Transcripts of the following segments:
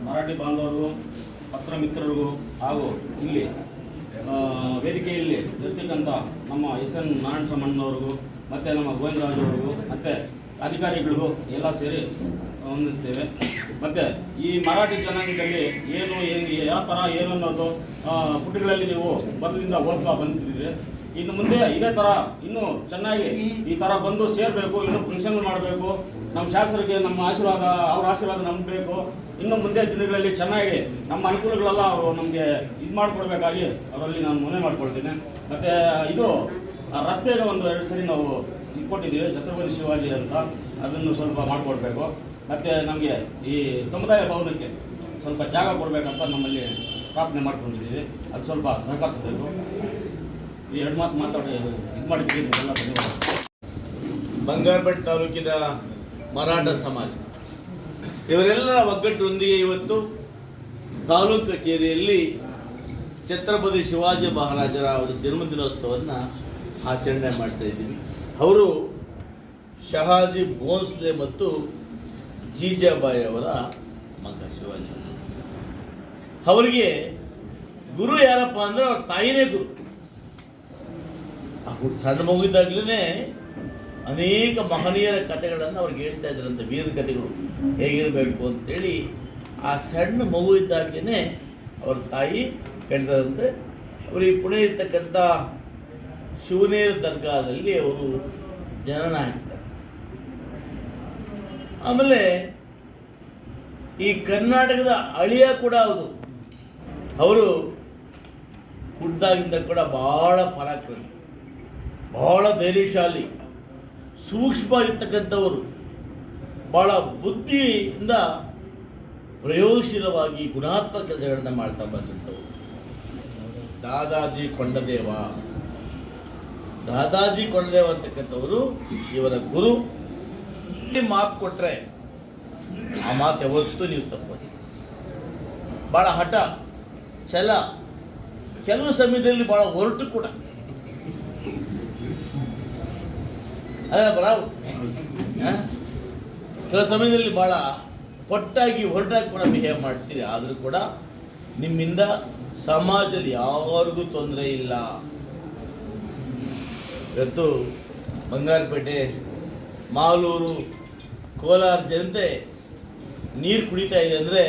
ಮರಾಠಿ ಬಾಂಧವರಿಗೂ ಪತ್ರ ಮಿತ್ರರಿಗೂ ಹಾಗೂ ಇಲ್ಲಿ ವೇದಿಕೆಯಲ್ಲಿ ಇರ್ತಕ್ಕಂಥ ನಮ್ಮ ಎಸ್ ಎನ್ ನಾರಾಯಣ ಸ್ವಾಮಣ್ಣನವ್ರಿಗೂ ಮತ್ತು ನಮ್ಮ ಗೋವಿಂದರಾಜ್ ಅವರಿಗೂ ಮತ್ತು ಅಧಿಕಾರಿಗಳಿಗೂ ಎಲ್ಲ ಸೇರಿ ವಂದಿಸ್ತೇವೆ. ಮತ್ತು ಈ ಮರಾಠಿ ಜನಾಂಗದಲ್ಲಿ ಏನು ಯಾವ ಥರ ಏನು ಅನ್ನೋದು ಪುಟಗಳಲ್ಲಿ ನೀವು ಮೊದಲಿಂದ ಓದ್ತಾ ಬಂದಿದ್ದೀರಿ. ಇನ್ನು ಮುಂದೆ ಇದೇ ಥರ ಇನ್ನೂ ಚೆನ್ನಾಗಿ ಈ ಥರ ಬಂದು ಸೇರಬೇಕು, ಇನ್ನೂ ಫಂಕ್ಷನ್ ಮಾಡಬೇಕು. ನಮ್ಮ ಶಾಸಕರಿಗೆ ನಮ್ಮ ಆಶೀರ್ವಾದ, ಅವ್ರ ಆಶೀರ್ವಾದ ನಮ್ಗೆ ಬೇಕು. ಇನ್ನು ಮುಂದೆ ದಿನಗಳಲ್ಲಿ ಚೆನ್ನಾಗಿ ನಮ್ಮ ಅನುಕೂಲಗಳೆಲ್ಲ ಅವರು ನಮಗೆ ಇದು ಮಾಡಿಕೊಡ್ಬೇಕಾಗಿ ಅವರಲ್ಲಿ ನಾನು ಮನವಿ ಮಾಡ್ಕೊಳ್ತೀನಿ. ಮತ್ತು ಇದು ರಸ್ತೆಗೆ ಒಂದು 2 ಸರಿ ನಾವು ಇದು ಕೊಟ್ಟಿದ್ದೀವಿ, ಛತ್ರಪತಿ ಶಿವಾಜಿ ಅಂತ, ಅದನ್ನು ಸ್ವಲ್ಪ ಮಾಡಿಕೊಡ್ಬೇಕು. ಮತ್ತು ನಮಗೆ ಈ ಸಮುದಾಯ ಭವನಕ್ಕೆ ಸ್ವಲ್ಪ ಜಾಗ ಕೊಡಬೇಕಂತ ನಮ್ಮಲ್ಲಿ ಪ್ರಾರ್ಥನೆ ಮಾಡ್ಕೊಂಡಿದ್ದೀವಿ. ಅದು ಸ್ವಲ್ಪ ಸಹಕರಿಸಬೇಕು. ಈ 2 ಮಾತು ಮಾತಾಡಿ ಇದು ಮಾಡಿದ್ದೀವಿ. ಎಲ್ಲ ಬಂಗಾರಪೇಟೆ ತಾಲೂಕಿನ ಮರಾಠ ಸಮಾಜ ಇವರೆಲ್ಲರ ಒಗ್ಗಟ್ಟೊಂದಿಗೆ ಇವತ್ತು ತಾಲೂಕು ಕಚೇರಿಯಲ್ಲಿ ಛತ್ರಪತಿ ಶಿವಾಜಿ ಮಹಾರಾಜರ ಅವರ ಜನ್ಮದಿನೋತ್ಸವವನ್ನು ಆಚರಣೆ ಮಾಡ್ತಾ ಇದ್ದೀವಿ. ಅವರು ಶಹಾಜಿ ಭೋಂಸ್ಲೆ ಮತ್ತು ಜೀಜಾಬಾಯಿ ಅವರ ಮಗ ಶಿವಾಜಿ. ಅವರಿಗೆ ಗುರು ಯಾರಪ್ಪ ಅಂದರೆ ಅವ್ರ ತಾಯಿನೇ ಗುರು. ಅವ್ರು ಸಣ್ಣ ಮಗುವಿದ್ದಾಗಲೇ ಅನೇಕ ಮಹನೀಯರ ಕಥೆಗಳನ್ನು ಅವ್ರಿಗೆ ಹೇಳ್ತಾ ಇದ್ರಂತೆ, ವೀರ ಕಥೆಗಳು ಹೇಗಿರಬೇಕು ಅಂತೇಳಿ. ಆ ಸಣ್ಣ ಮಗು ಇದ್ದಾಗಲೇ ಅವ್ರ ತಾಯಿ ಹೇಳ್ತದಂತೆ. ಅವರು ಈ ಪುಣೆ ಇರ್ತಕ್ಕಂಥ ಶಿವನೇರ ದರ್ಗಾದಲ್ಲಿ ಅವರು ಜನನ ಆಗ್ತಾರೆ. ಆಮೇಲೆ ಈ ಕರ್ನಾಟಕದ ಅಳಿಯ ಕೂಡ ಹೌದು. ಅವರು ಹುಟ್ಟಿದಾಗಿಂದ ಕೂಡ ಭಾಳ ಪರಾಕ್ರಮಿ, ಭಾಳ ಧೈರ್ಯಶಾಲಿ, ಸೂಕ್ಷ್ಮ ಇರ್ತಕ್ಕಂಥವರು, ಭಾಳ ಬುದ್ಧಿಯಿಂದ ಪ್ರಯೋಗಶೀಲವಾಗಿ ಗುಣಾತ್ಮಕ ಕೆಲಸಗಳನ್ನು ಮಾಡ್ತಾ ಬಂದಂಥವ್ರು. ದಾದಾಜಿ ಕೊಂಡದೇವ ಅಂತಕ್ಕಂಥವರು ಇವರ ಗುರು. ಮಾತು ಕೊಟ್ಟರೆ ಆ ಮಾತು ಯಾವತ್ತೂ ನೀವು ತಪ್ಪೋದು. ಭಾಳ ಹಠ, ಛಲ, ಕೆಲವು ಸಮಯದಲ್ಲಿ ಭಾಳ ಹೊರಟು ಕೂಡ. ಅದೇ ಬರಾವು ಕೆಲವು ಸಮಯದಲ್ಲಿ ಭಾಳ ಹೊರಟಾಗಿ ಕೂಡ ಬಿಹೇವ್ ಮಾಡ್ತೀರಿ. ಆದರೂ ಕೂಡ ನಿಮ್ಮಿಂದ ಸಮಾಜದಲ್ಲಿ ಯಾರಿಗೂ ತೊಂದರೆ ಇಲ್ಲ. ಇವತ್ತು ಬಂಗಾರಪೇಟೆ, ಮಾಲೂರು, ಕೋಲಾರ ಜನತೆ ನೀರು ಕುಡಿತಾ ಇದೆ ಅಂದರೆ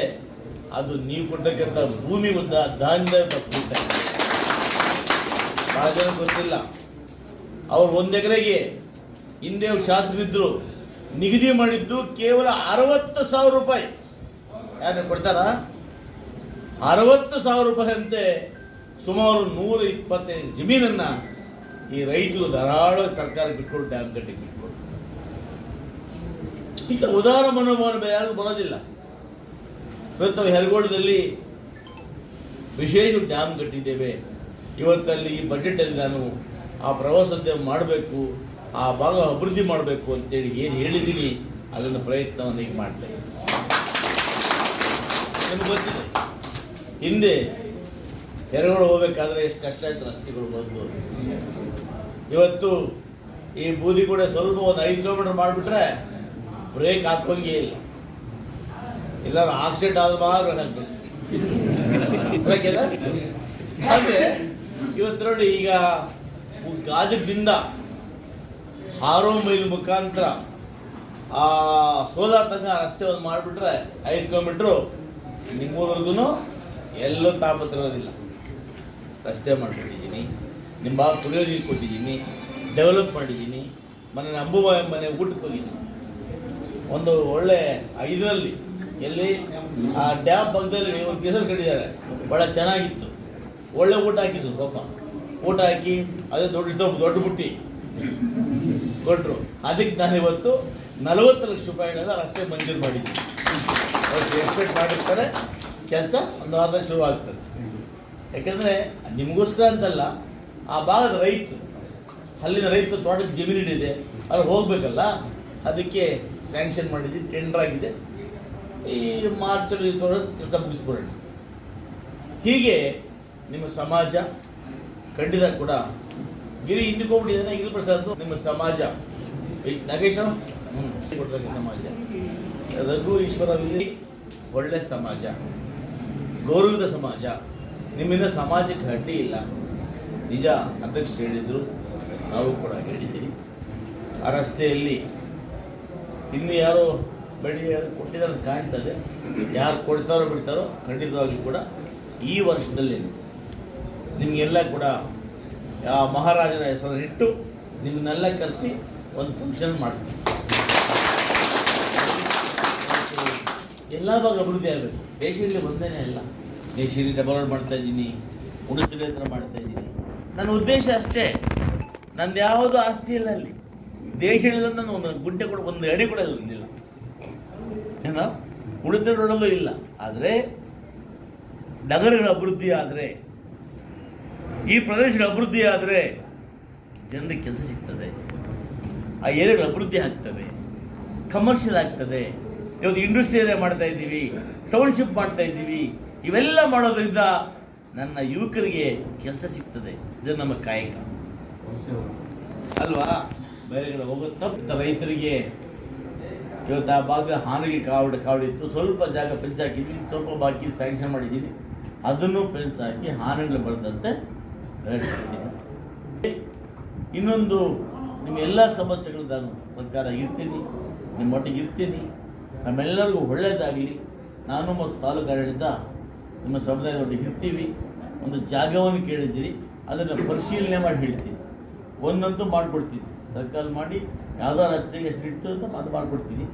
ಅದು ನೀವು ಕೊಟ್ಟಕ್ಕಂಥ ಭೂಮಿ ಉದ್ದ ಧಾನ್ಯದ ಕುಡಿತಾ ಇದೆ. ಭಾಳ ಜನ ಗೊತ್ತಿಲ್ಲ. ಅವ್ರು 1 ಎಕರೆಗೆ ಹಿಂದೆ ಶಾಸಕರಿದ್ದರು, ನಿಗದಿ ಮಾಡಿದ್ದು ಕೇವಲ 60,000 ರೂಪಾಯಿ. ಯಾರು ಕೊಡ್ತಾರ? 60,000 ರೂಪಾಯಿ ಅಂತೆ ಸುಮಾರು 125 ಜಮೀನನ್ನು ಈ ರೈತರು ಧಾರಾಳ ಸರ್ಕಾರ ಬಿಟ್ಕೊಂಡು ಡ್ಯಾಮ್ ಕಟ್ಟಿಗೆ ಬಿಟ್ಕೊಂಡು. ಇಂಥ ಉದಾರ ಮನೋಭಾವನೆ ಯಾರು ಬರೋದಿಲ್ಲ. ಇವತ್ತು ಹೆರಗೋಳದಲ್ಲಿ ವಿಶೇಷ ಡ್ಯಾಮ್ ಕಟ್ಟಿದ್ದೇವೆ. ಇವತ್ತಲ್ಲಿ ಈ ಬಜೆಟಲ್ಲಿ ನಾನು ಆ ಪ್ರವಾಸೋದ್ಯಮ ಮಾಡಬೇಕು, ಆ ಭಾಗ ಅಭಿವೃದ್ಧಿ ಮಾಡಬೇಕು ಅಂತೇಳಿ ಏನು ಹೇಳಿದ್ದೀನಿ ಅದನ್ನು ಪ್ರಯತ್ನವನ್ನು ಈಗ ಮಾಡ್ತಾ ಇದ್ದೀನಿ. ನಿಮ್ಗೆ ಗೊತ್ತಿದೆ, ಹಿಂದೆ ಹೆರಗೋಳು ಹೋಗ್ಬೇಕಾದ್ರೆ ಎಷ್ಟು ಕಷ್ಟ ಆಯ್ತು ರಸ್ತೆಗಳು ಮೊದಲು. ಇವತ್ತು ಈ ಬೂದಿ ಕೂಡ ಸ್ವಲ್ಪ ಒಂದು 5 ಕಿಲೋಮೀಟರ್ ಮಾಡಿಬಿಟ್ರೆ ಬ್ರೇಕ್ ಹಾಕೋಂಗೇ ಇಲ್ಲ. ಎಲ್ಲರೂ ಆಕ್ಸಿಡೆಂಟ್ ಆದ ಮಾತ್ರ ಹಾಗೆ ಇವತ್ತು ನೋಡಿ, ಈಗ ಗಾಜದಿಂದ ಹಾರೋ-ಮೈಲ್ ಮುಖಾಂತರ ಆ ಸೋಲಾರ್ ತನಕ ರಸ್ತೆ ಒಂದು ಮಾಡಿಬಿಟ್ರೆ 5 ಕಿಲೋಮೀಟ್ರು ನಿಮ್ಮೂರ್ವರೆಗೂ ಎಲ್ಲೂ ತಾಪತ್ತಿರೋದಿಲ್ಲ. ರಸ್ತೆ ಮಾಡಿಬಿಟ್ಟಿದ್ದೀನಿ, ನಿಮ್ಮ ಕುಡಿಯೋ ನೀರು ಕೊಟ್ಟಿದ್ದೀನಿ, ಡೆವಲಪ್ ಮಾಡಿದ್ದೀನಿ. ಮನೆ ಅಂಬುಬಾಯಿ ಮನೆ ಊಟಕ್ಕೆ ಹೋಗಿದ್ದೀನಿ. ಒಂದು ಒಳ್ಳೆ 5ರಲ್ಲಿ ಎಲ್ಲಿ ಆ ಡ್ಯಾಮ್ ಪಕ್ಕದಲ್ಲಿ ಒಂದು ಕೆಸರು ಕಟ್ಟಿದ್ದಾರೆ, ಭಾಳ ಚೆನ್ನಾಗಿತ್ತು. ಒಳ್ಳೆ ಊಟ ಹಾಕಿದ್ರು ಪಾಪ. ಊಟ ಹಾಕಿ ಅದೇ ದೊಡ್ಡ ಬುಟ್ಟಿ ಕೊಟ್ಟರು. ಅದಕ್ಕೆ ನಾನು ಇವತ್ತು 40 ಲಕ್ಷ ರೂಪಾಯಿಗಳೆಲ್ಲ ರಸ್ತೆ ಮಂಜೂರು ಮಾಡಿದ್ದೀನಿ. ಅವ್ರು ಎಕ್ಸ್ಪೆಕ್ಟ್ ಮಾಡಿರ್ತಾರೆ, ಕೆಲಸ ಒಂದು ವಾರದಲ್ಲಿ ಶುರು ಆಗ್ತದೆ. ಯಾಕಂದರೆ ನಿಮಗೋಸ್ಕರ ಅಂತಲ್ಲ, ಆ ಭಾಗದ ರೈತರು, ಅಲ್ಲಿನ ರೈತರು ತೋಟಕ್ಕೆ ಜಮೀನಿದೆ, ಅಲ್ಲಿ ಹೋಗಬೇಕಲ್ಲ, ಅದಕ್ಕೆ ಸ್ಯಾಂಕ್ಷನ್ ಮಾಡಿದ್ದೀವಿ, ಟೆಂಡರ್ ಆಗಿದೆ. ಈ ಮಾರ್ಚಲ್ಲಿ ಕೆಲಸ ಮುಗಿಸ್ಬಿಡೋಣ. ಹೀಗೆ ನಿಮ್ಮ ಸಮಾಜ ಖಂಡಿತ ಕೂಡ ಗಿರಿ ಹಿಂದಿಕೊಂಡ್ಬಿಟ್ಟಿದ್ದಾನೆ. ಗಿರಿ ಪ್ರಸಾದ್ ನಿಮ್ಮ ಸಮಾಜ ನಾಗೇಶ ಕೊಡ್ತಾರೆ ಸಮಾಜ. ರಘು ಈಶ್ವರವಿಲ್ಲಿ ಒಳ್ಳೆ ಸಮಾಜ, ಗೌರವದ ಸಮಾಜ. ನಿಮ್ಮಿಂದ ಸಮಾಜಕ್ಕೆ ಅಡ್ಡಿ ಇಲ್ಲ. ನಿಜ ಅಧ್ಯಕ್ಷರು ಹೇಳಿದರು, ನಾವು ಕೂಡ ಹೇಳಿದ್ದೀರಿ. ಆ ರಸ್ತೆಯಲ್ಲಿ ಇನ್ನು ಯಾರೋ ಬೆಳೆ ಕೊಟ್ಟಿದ್ದಾರೆ ಕಾಣ್ತದೆ. ಯಾರು ಕೊಡ್ತಾರೋ ಬಿಡ್ತಾರೋ ಖಂಡಿತವಾಗಿ ಕೂಡ ಈ ವರ್ಷದಲ್ಲಿ ನಿಮಗೆಲ್ಲ ಕೂಡ ಆ ಮಹಾರಾಜನ ಹೆಸರನ್ನು ಇಟ್ಟು ನಿಮ್ಮನ್ನೆಲ್ಲ ಕರೆಸಿ ಒಂದು ಫಂಕ್ಷನ್ ಮಾಡ್ತೀವಿ. ಎಲ್ಲ ಭಾಗ ಅಭಿವೃದ್ಧಿ ಆಗಬೇಕು. ದೇಶದಲ್ಲಿ ಒಂದೇನೇ ಅಲ್ಲ, ದೇಶದಲ್ಲಿ ಡೆವಲಪ್ ಮಾಡ್ತಾ ಇದ್ದೀನಿ, ಉಡುಪಿಗೆ ಹತ್ರ ಮಾಡ್ತಾ ಇದ್ದೀನಿ. ನನ್ನ ಉದ್ದೇಶ ಅಷ್ಟೇ. ನಂದು ಯಾವುದು ಆಸ್ತಿ ಇಲ್ಲ ಅಲ್ಲಿ. ದೇಶದಲ್ಲಿ ನಾನು ಒಂದು ಗುಡ್ಡೆ ಕೂಡ, ಒಂದು ಅಡಿ ಕೂಡ ಇಲ್ಲ, ಏನೋ ಉಡುಪಿ ನೋಡಲು ಇಲ್ಲ. ಆದರೆ ನಗರಗಳ ಅಭಿವೃದ್ಧಿ ಆದರೆ, ಈ ಪ್ರದೇಶಗಳ ಅಭಿವೃದ್ಧಿ ಆದರೆ ಜನರಿಗೆ ಕೆಲಸ ಸಿಗ್ತದೆ, ಆ ಏರಿಯಾಗಳು ಅಭಿವೃದ್ಧಿ ಆಗ್ತವೆ, ಕಮರ್ಷಿಯಲ್ ಆಗ್ತದೆ. ಇವತ್ತು ಇಂಡಸ್ಟ್ರಿ ಏರಿಯಾ ಮಾಡ್ತಾ ಇದ್ದೀವಿ, ಟೌನ್ಶಿಪ್ ಮಾಡ್ತಾ ಇದ್ದೀವಿ. ಇವೆಲ್ಲ ಮಾಡೋದ್ರಿಂದ ನನ್ನ ಯುವಕರಿಗೆ ಕೆಲಸ ಸಿಗ್ತದೆ. ಇದು ನಮ್ಮ ಕಾಯಕ ಅಲ್ವಾ? ಬೇರೆ ಕಡೆ ಹೋಗೋದು ತಪ್ಪು. ರೈತರಿಗೆ ಇವತ್ತು ಆ ಭಾಗದ ಹಾನಿಗೆ ಕಾವಡಿತ್ತು. ಸ್ವಲ್ಪ ಜಾಗ ಫೆನ್ಸ್ ಹಾಕಿದ್ವಿ, ಸ್ವಲ್ಪ ಬಾಕಿ ಸ್ಯಾಂಕ್ಷನ್ ಮಾಡಿದ್ದೀನಿ. ಅದನ್ನು ಫೆನ್ಸ್ ಹಾಕಿ ಹಾನಿಗಳು ಬರೆದಂತೆ ಹೇಳ್ತೀನಿ. ಇನ್ನೊಂದು, ನಿಮ್ಮ ಎಲ್ಲ ಸಮಸ್ಯೆಗಳು ನಾನು ಸರ್ಕಾರ ಇರ್ತೀನಿ, ನಿಮ್ಮೊಟ್ಟಿಗೆ ಇರ್ತೀನಿ. ನಮ್ಮೆಲ್ಲರಿಗೂ ಒಳ್ಳೆಯದಾಗಲಿ. ನಾನು ಮತ್ತು ತಾಲೂಕು ಆಡಳಿತ ನಿಮ್ಮ ಸಮುದಾಯದೊಟ್ಟಿಗೆ ಇರ್ತೀವಿ. ಒಂದು ಜಾಗವನ್ನು ಕೇಳಿದ್ದೀರಿ, ಅದನ್ನು ಪರಿಶೀಲನೆ ಮಾಡಿ ಹೇಳ್ತೀನಿ. ಒಂದಂತೂ ಮಾಡಿಕೊಡ್ತೀನಿ, ಸರ್ಕಾರ ಮಾಡಿ ಯಾವುದೋ ರಸ್ತೆಗೆ ಹೆಸರಿಟ್ಟು ಅಂತ ಅದು ಮಾಡಿಕೊಡ್ತೀನಿ.